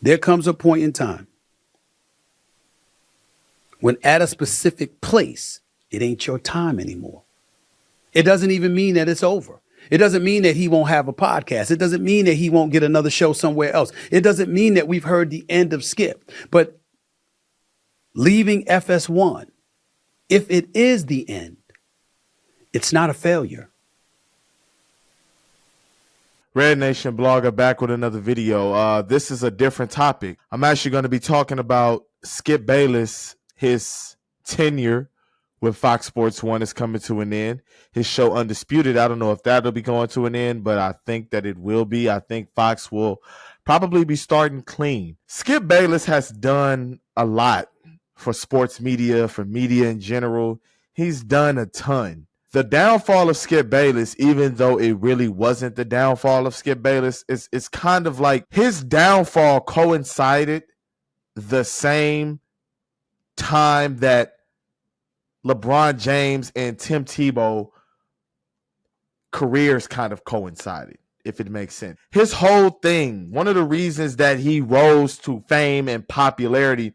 There comes a point in time when at a specific place, it ain't your time anymore. It doesn't even mean that it's over. It doesn't mean that he won't have a podcast. It doesn't mean that he won't get another show somewhere else. It doesn't mean that we've heard the end of Skip. But leaving FS1, if it is the end, it's not a failure. Red Nation blogger back with another video. This is a different topic. I'm actually going to be talking about Skip Bayless. His tenure with Fox Sports 1 is coming to an end. His show Undisputed, I don't know if that'll be going to an end, but I think that it will be. I think Fox will probably be starting clean. Skip Bayless has done a lot for sports media, for media in general. He's done a ton. The downfall of Skip Bayless, even though it really wasn't the downfall of Skip Bayless, it's kind of like his downfall coincided the same time that LeBron James and Tim Tebow careers kind of coincided, if it makes sense. His whole thing, one of the reasons that he rose to fame and popularity,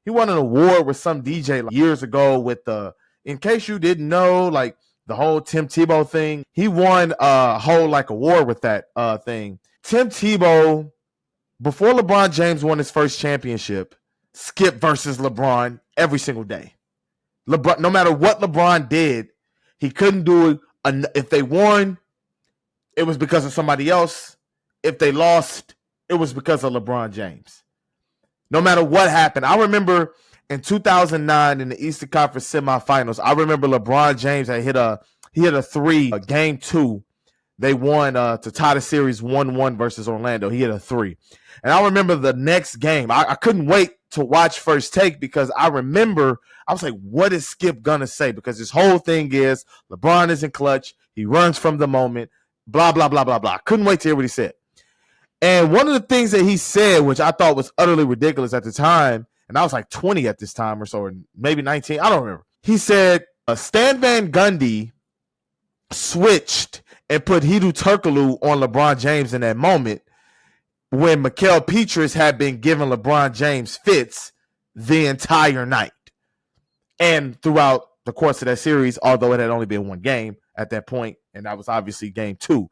he won an award with some DJ years ago with the, in case you didn't know, like the whole Tim Tebow thing. He won a whole like award with that thing. Tim Tebow, before LeBron James won his first championship, Skip versus LeBron every single day. LeBron, no matter what LeBron did, he couldn't do it. If they won, it was because of somebody else. If they lost, it was because of LeBron James. No matter what happened. I remember in 2009 in the Eastern Conference semifinals, I remember LeBron James had hit a three, game 2. They won to tie the series 1-1 versus Orlando. He hit a 3. And I remember the next game. I couldn't wait to watch First Take because I remember, I was like, what is Skip gonna say? Because his whole thing is LeBron isn't clutch. He runs from the moment, blah, blah, blah, blah, blah. Couldn't wait to hear what he said. And one of the things that he said, which I thought was utterly ridiculous at the time, and I was like 20 at this time or so, or maybe 19, I don't remember. He said, Stan Van Gundy switched and put Hedo Turkoglu on LeBron James in that moment when Mikael Pietrus had been giving LeBron James fits the entire night. And throughout the course of that series, although it had only been one game at that point, and that was obviously game 2.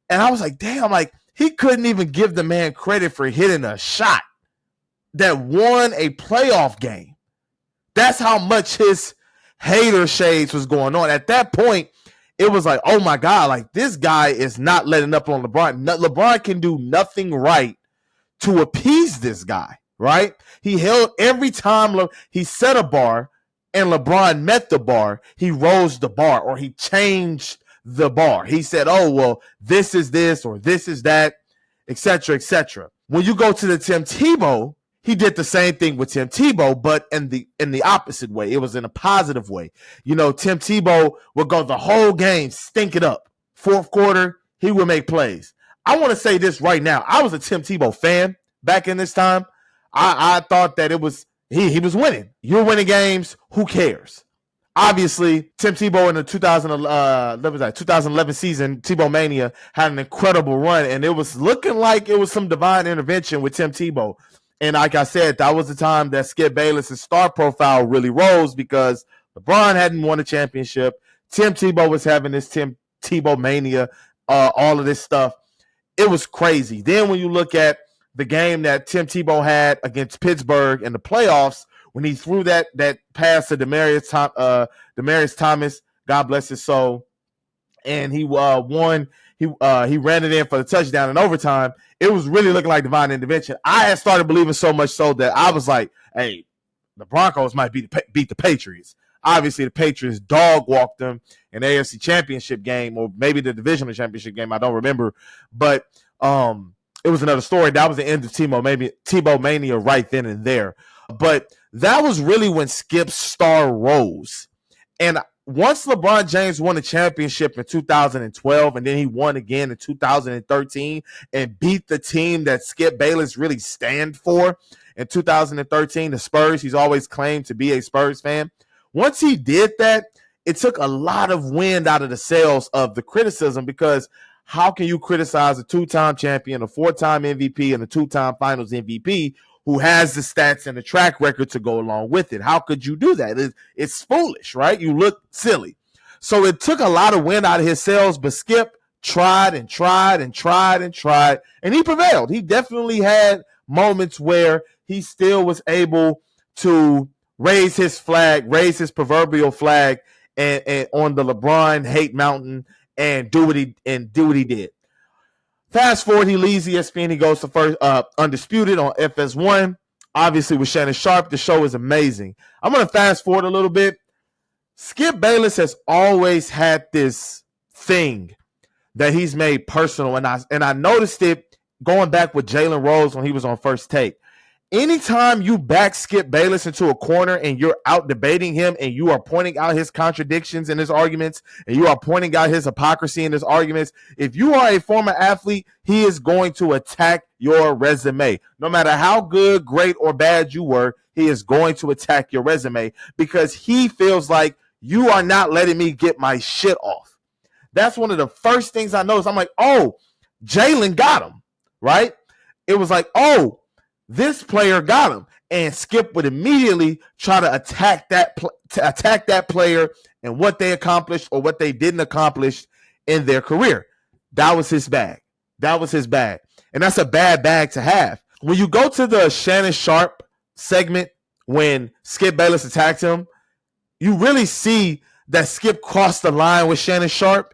And I was like, damn, like he couldn't even give the man credit for hitting a shot that won a playoff game. That's how much his hater shades was going on. At that point, it was like, oh my God, like this guy is not letting up on LeBron. LeBron can do nothing right to appease this guy, right? He held every time he set a bar and LeBron met the bar, he rose the bar or he changed the bar. He said, oh, well, this is this or this is that, etc., etc. When you go to the Tim Tebow, he did the same thing with Tim Tebow, but in the opposite way. It was in a positive way. You know, Tim Tebow would go the whole game, stink it up. Fourth quarter, he would make plays. I want to say this right now. I was a Tim Tebow fan back in this time. I thought that it was he was winning. You're winning games. Who cares? Obviously, Tim Tebow in the 2011 season, Tebow Mania, had an incredible run, and it was looking like it was some divine intervention with Tim Tebow. And like I said, that was the time that Skip Bayless' star profile really rose because LeBron hadn't won a championship. Tim Tebow was having this Tim Tebow Mania, all of this stuff. It was crazy. Then when you look at the game that Tim Tebow had against Pittsburgh in the playoffs, when he threw that pass to Demaryius Thomas, God bless his soul, and he won. He ran it in for the touchdown in overtime. It was really looking like divine intervention. I had started believing so much so that I was like, hey, the Broncos might beat the Patriots. Obviously, the Patriots dog-walked them in the AFC Championship game or maybe the Divisional Championship game. I don't remember. But it was another story. That was the end of Tebow Mania right then and there. But that was really when Skip's star rose. And once LeBron James won a championship in 2012, and then he won again in 2013 and beat the team that Skip Bayless really stand for in 2013, the Spurs. He's always claimed to be a Spurs fan. Once he did that, it took a lot of wind out of the sails of the criticism because how can you criticize a two-time champion, a four-time MVP, and a two-time finals MVP who has the stats and the track record to go along with it? How could you do that? It's foolish, right? You look silly. So it took a lot of wind out of his sails, but Skip tried and tried and tried and tried, and he prevailed. He definitely had moments where he still was able to raise his flag, raise his proverbial flag, and on the LeBron hate mountain, and do what he did. Fast forward, he leaves ESPN. He goes to first Undisputed on FS1. Obviously, with Shannon Sharpe, the show is amazing. I'm going to fast forward a little bit. Skip Bayless has always had this thing that he's made personal, and I noticed it going back with Jalen Rose when he was on First Take. Anytime you back Skip Bayless into a corner and you're out debating him and you are pointing out his contradictions in his arguments and you are pointing out his hypocrisy in his arguments, if you are a former athlete, he is going to attack your resume. No matter how good, great, or bad you were, he is going to attack your resume because he feels like you are not letting me get my shit off. That's one of the first things I noticed. I'm like, oh, Jalen got him, right? It was like, oh, this player got him, and Skip would immediately try to attack that player and what they accomplished or what they didn't accomplish in their career. That was his bag. And that's a bad bag to have. When you go to the Shannon Sharpe segment, when Skip Bayless attacks him, you really see that Skip crossed the line with Shannon Sharpe,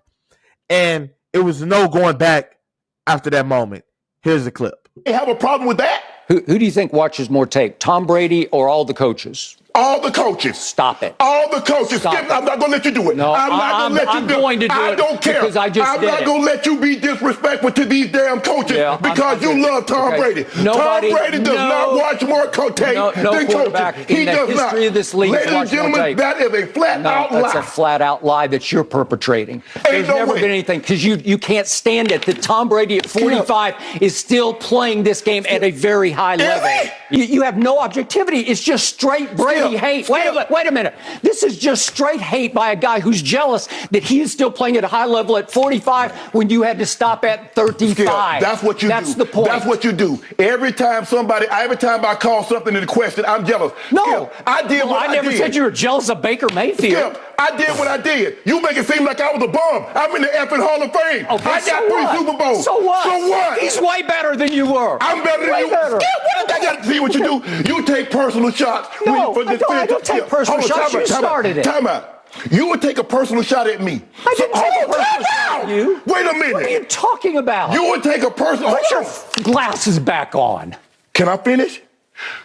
and it was no going back after that moment. Here's the clip. They have a problem with that? Who do you think watches more tape, Tom Brady or all the coaches? All the coaches. Stop it. All the coaches. Stop Skip, it. I'm not going to let you do it. No, I'm not going to let you do it. I'm going to do it. I don't care. Because I just I'm did not going to let you be disrespectful to these damn coaches because you love Tom Brady. Nobody, Tom Brady does not watch more tape than coaches. He does not. History of this league, ladies and gentlemen, that is a flat-out lie. That's a flat-out lie that you're perpetrating. There's never been anything, because you can't stand it that Tom Brady at 45 is still playing this game at a very high level. You have no objectivity. It's just straight Brady hate. Wait a minute. This is just straight hate by a guy who's jealous that he is still playing at a high level at 45 when you had to stop at 35. Skip, that's what you do. That's the point. That's what you do. Every time I call something into question, I'm jealous. No. Skip, I did what I did. I never said you were jealous of Baker Mayfield. Skip, I did what I did. You make it seem like I was a bum. I'm in the effing Hall of Fame. Okay, I got 3 Super Bowls. So what? So what? He's way better than you were. I'm better than you. Better. Skip, what did I got to see what you do? You take personal shots. No, I don't take personal shots. You started it. Time out. You would take a personal shot at me. I didn't take a personal shot at you. Wait a minute. What are you talking about? You would take a personal... Put your glasses back on. Can I finish?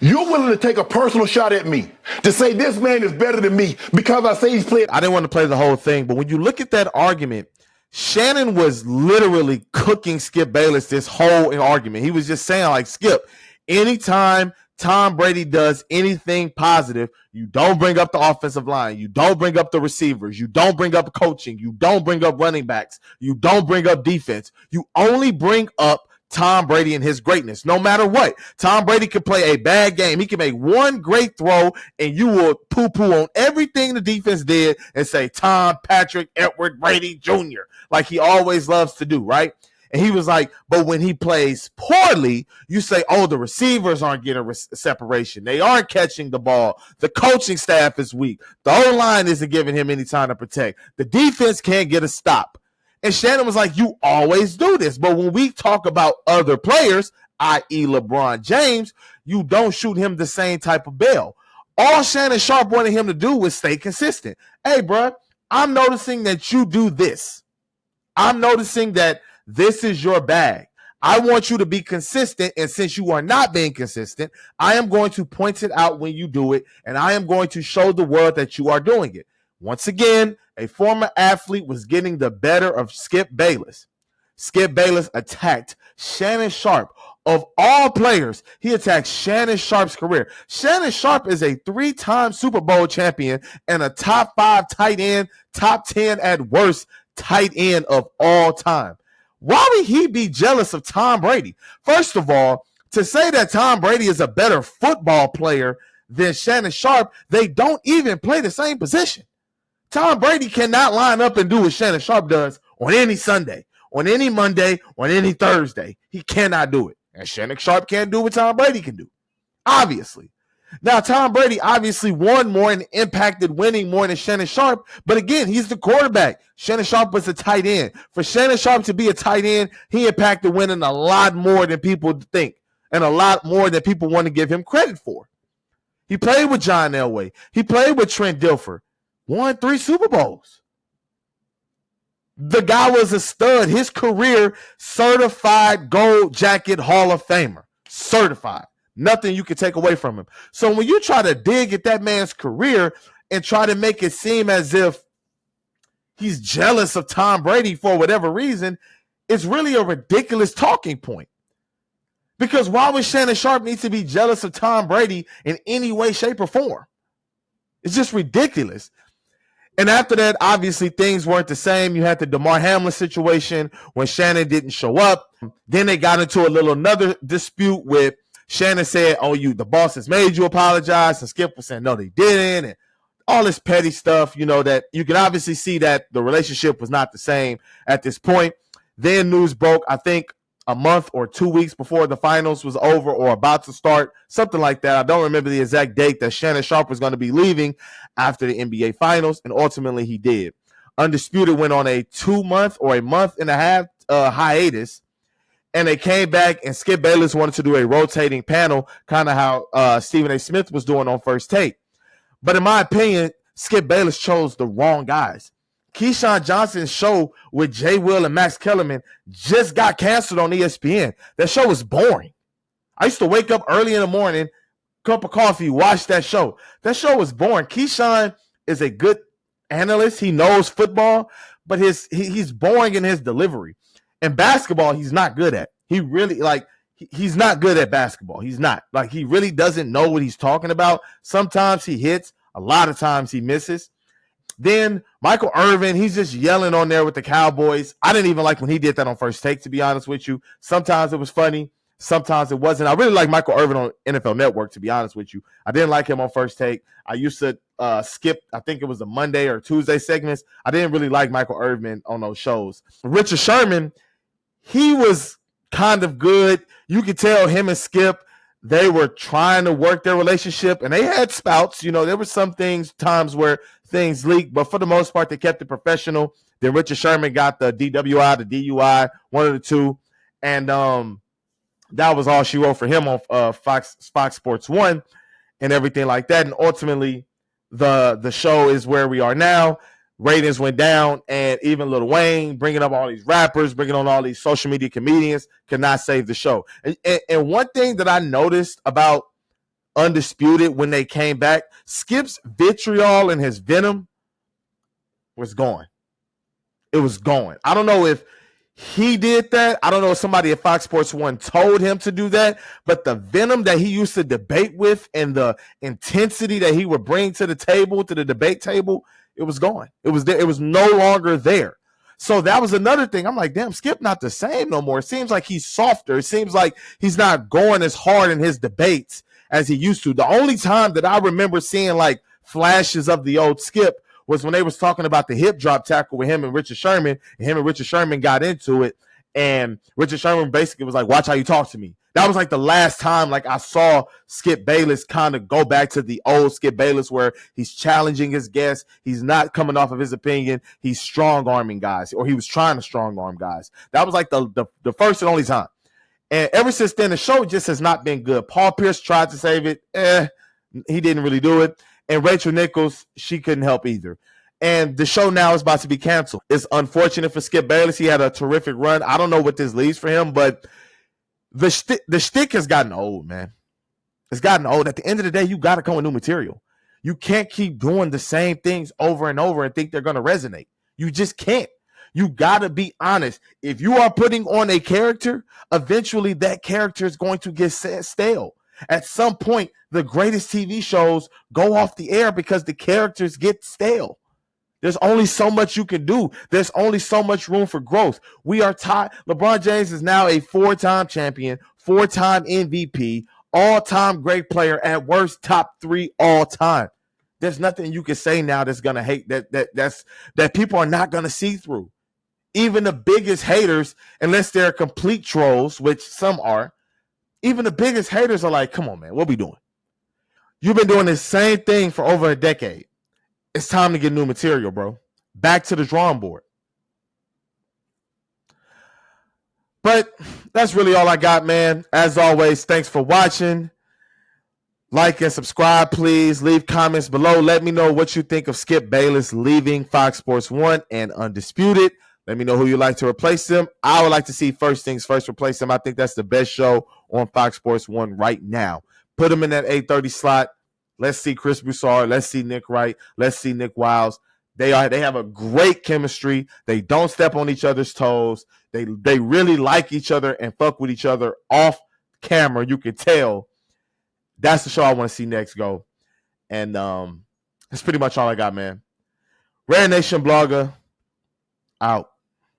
You're willing to take a personal shot at me to say this man is better than me because I say he's played. I didn't want to play the whole thing, but when you look at that argument, Shannon was literally cooking Skip Bayless this whole argument. He was just saying, like, Skip, anytime Tom Brady does anything positive, you don't bring up the offensive line. You don't bring up the receivers. You don't bring up coaching. You don't bring up running backs. You don't bring up defense. You only bring up Tom Brady and his greatness. No matter what, Tom Brady can play a bad game. He can make one great throw, and you will poo-poo on everything the defense did and say Tom, Patrick, Edward, Brady Jr., like he always loves to do, right? And he was like, but when he plays poorly, you say, oh, the receivers aren't getting separation. They aren't catching the ball. The coaching staff is weak. The O-line isn't giving him any time to protect. The defense can't get a stop. And Shannon was like, you always do this. But when we talk about other players, i.e. LeBron James, you don't shoot him the same type of bell. All Shannon Sharpe wanted him to do was stay consistent. Hey, bro, I'm noticing that you do this. I'm noticing that this is your bag. I want you to be consistent, and since you are not being consistent, I am going to point it out when you do it, and I am going to show the world that you are doing it. Once again, a former athlete was getting the better of Skip Bayless. Skip Bayless attacked Shannon Sharpe. Of all players, he attacked Shannon Sharpe's career. Shannon Sharpe is a 3-time Super Bowl champion and a top 5 tight end, top 10 at worst tight end of all time. Why would he be jealous of Tom Brady? First of all, to say that Tom Brady is a better football player than Shannon Sharpe, they don't even play the same position. Tom Brady cannot line up and do what Shannon Sharpe does on any Sunday, on any Monday, on any Thursday. He cannot do it. And Shannon Sharpe can't do what Tom Brady can do, obviously. Now, Tom Brady obviously won more and impacted winning more than Shannon Sharpe. But again, he's the quarterback. Shannon Sharpe was a tight end. For Shannon Sharpe to be a tight end, he impacted winning a lot more than people think and a lot more than people want to give him credit for. He played with John Elway. He played with Trent Dilfer. Won 3 Super Bowls. The guy was a stud. His career, certified gold jacket Hall of Famer. Certified. Nothing you can take away from him. So when you try to dig at that man's career and try to make it seem as if he's jealous of Tom Brady for whatever reason, it's really a ridiculous talking point. Because why would Shannon Sharpe need to be jealous of Tom Brady in any way, shape, or form? It's just ridiculous. And after that, obviously, things weren't the same. You had the DeMar Hamlin situation when Shannon didn't show up. Then they got into another dispute with Shannon said, oh, the bosses made you apologize. And Skip was saying, no, they didn't. And all this petty stuff, that you can obviously see that the relationship was not the same at this point. Then news broke, I think, a month or 2 weeks before the finals was over or about to start, something like that. I don't remember the exact date that Shannon Sharpe was going to be leaving after the NBA finals, and ultimately he did. Undisputed went on a 2-month or a month and a half hiatus, and they came back, and Skip Bayless wanted to do a rotating panel, kind of how Stephen A. Smith was doing on First Take. But in my opinion, Skip Bayless chose the wrong guys. Keyshawn Johnson's show with Jay Will and Max Kellerman just got canceled on ESPN. That show was boring. I used to wake up early in the morning, cup of coffee, watch that show. That show was boring. Keyshawn is a good analyst. He knows football, but he's boring in his delivery. And basketball, he's not good at. He really, he's not good at basketball. He's not. He really doesn't know what he's talking about. Sometimes he hits. A lot of times he misses. Then Michael Irvin, he's just yelling on there with the Cowboys. I didn't even like when he did that on First Take, to be honest with you. Sometimes it was funny. Sometimes it wasn't. I really like Michael Irvin on NFL Network, to be honest with you. I didn't like him on First Take. I used to skip, I think it was the Monday or Tuesday segments. I didn't really like Michael Irvin on those shows. Richard Sherman, he was kind of good. You could tell him and Skip, they were trying to work their relationship, and they had spouts. There were some times where things leaked, but for the most part, they kept it professional. Then Richard Sherman got the DWI, the DUI, one of the two, and that was all she wrote for him on Fox Sports 1 and everything like that. And ultimately, the show is where we are now. Ratings went down, and even Lil Wayne bringing up all these rappers, bringing on all these social media comedians could not save the show. And one thing that I noticed about Undisputed when they came back, Skip's vitriol and his venom was gone. It was gone. I don't know if he did that. I don't know if somebody at Fox Sports 1 told him to do that, but the venom that he used to debate with and the intensity that he would bring to the table, to the debate table, it was gone. It was there. It was no longer there. So that was another thing. I'm like, damn, Skip not the same no more. It seems like he's softer. It seems like he's not going as hard in his debates as he used to. The only time that I remember seeing flashes of the old Skip was when they was talking about the hip drop tackle with him and Richard Sherman, and him and Richard Sherman got into it, and Richard Sherman basically was like, watch how you talk to me. That was the last time I saw Skip Bayless kind of go back to the old Skip Bayless where he's challenging his guests. He's not coming off of his opinion. He's strong-arming guys, or he was trying to strong-arm guys. That was the first and only time. And ever since then, the show just has not been good. Paul Pierce tried to save it. He didn't really do it. And Rachel Nichols, she couldn't help either. And the show now is about to be canceled. It's unfortunate for Skip Bayless. He had a terrific run. I don't know what this leaves for him, but the shtick has gotten old, man. It's gotten old. At the end of the day, you got to come with new material. You can't keep doing the same things over and over and think they're going to resonate. You just can't. You got to be honest. If you are putting on a character, eventually that character is going to get stale. At some point, the greatest TV shows go off the air because the characters get stale. There's only so much you can do. There's only so much room for growth. We are tied. LeBron James is now a 4-time champion, 4-time MVP, all-time great player, at worst top 3 all time. There's nothing you can say now that's gonna hate that people are not gonna see through. even the biggest haters, unless they're complete trolls, which some are, even the biggest haters are like, come on, man, what we doing? You've been doing the same thing for over a decade. It's time to get new material, bro. Back to the drawing board. But that's really all I got, man. As always, thanks for watching. Like and subscribe, please. Leave comments below. Let me know what you think of Skip Bayless leaving Fox Sports 1 and Undisputed. Let me know who you'd like to replace them. I would like to see First Things First replace them. I think that's the best show on Fox Sports 1 right now. Put them in that 8:30 slot. Let's see Chris Broussard. Let's see Nick Wright. Let's see Nick Wiles. They have a great chemistry. They don't step on each other's toes. They really like each other and fuck with each other off camera. You can tell. That's the show I want to see next go. And that's pretty much all I got, man. Rare Nation Blogger out.